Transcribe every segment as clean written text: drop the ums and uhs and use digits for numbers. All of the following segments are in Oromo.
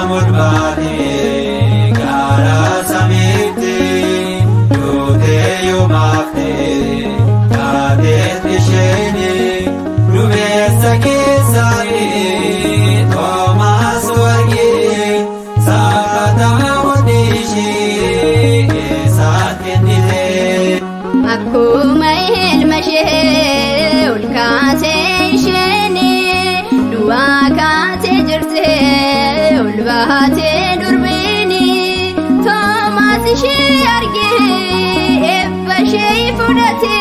murbate gara samite dute yomafte kadet ishene lumesa kesani Thomas wargi sakata wadishi satinile aku mail mashe ulkase ishene dua kate jirte ulbate durbini Thomas shi arge efshe fudate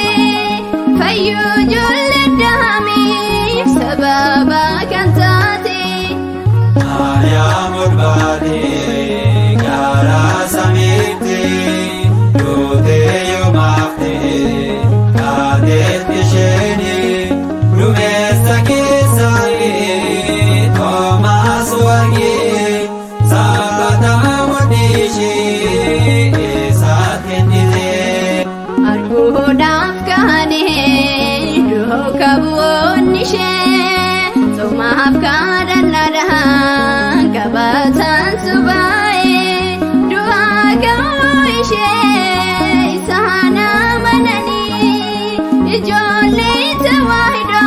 fayu juldami sababa kantate aya murbade gara samite dute yomafte kadet ishene lumesa kesani Thomas wargi sakata wadishi satinile argudaf kane dukabunishe somaf kadanada kabatan subai duagawishe isana manani ijole tawahido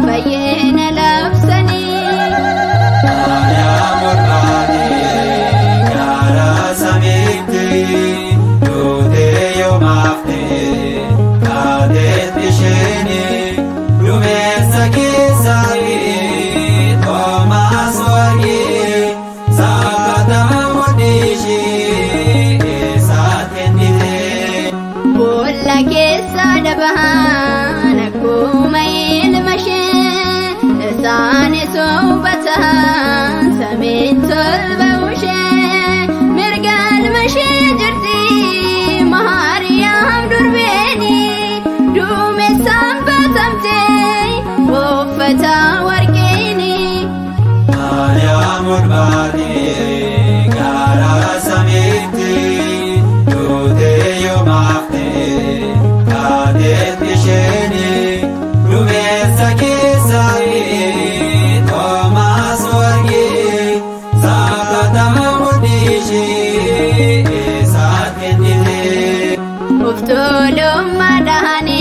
bayena lafsani aya murbade gara samite dute yomafte kadet ishene lumesa kesani Thomas wargi sakata wadishi satinile bolla kessa dabahan akumayil mashe sane sobatahan samintul bawshe mirgal mashe jirti mahariyam durbeni dume sambatamte wofata wargeni aya murbade gara samite dute yomafte kadet ishene lumesa kesani Thomas wargi sakata wadishi satinile uftulum madani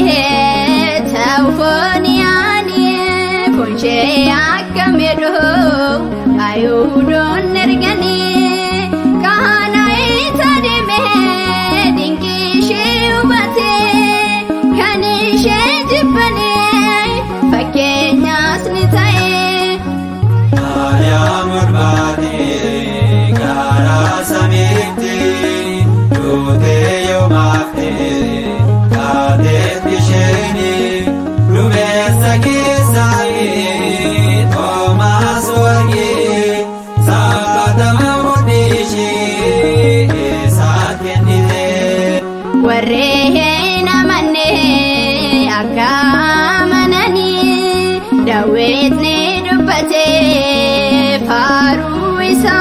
tawfoniani kunshe akamedo ayudon nergani kahana itadime dingishe ubate kanishe jibane fakenyas nitae aya murbade gara samite dute yomafte kadet ishene lumesa kesani Thomas wargi sakata wadishi satinile warrehena manne akamanani dawetne dubbate faru isa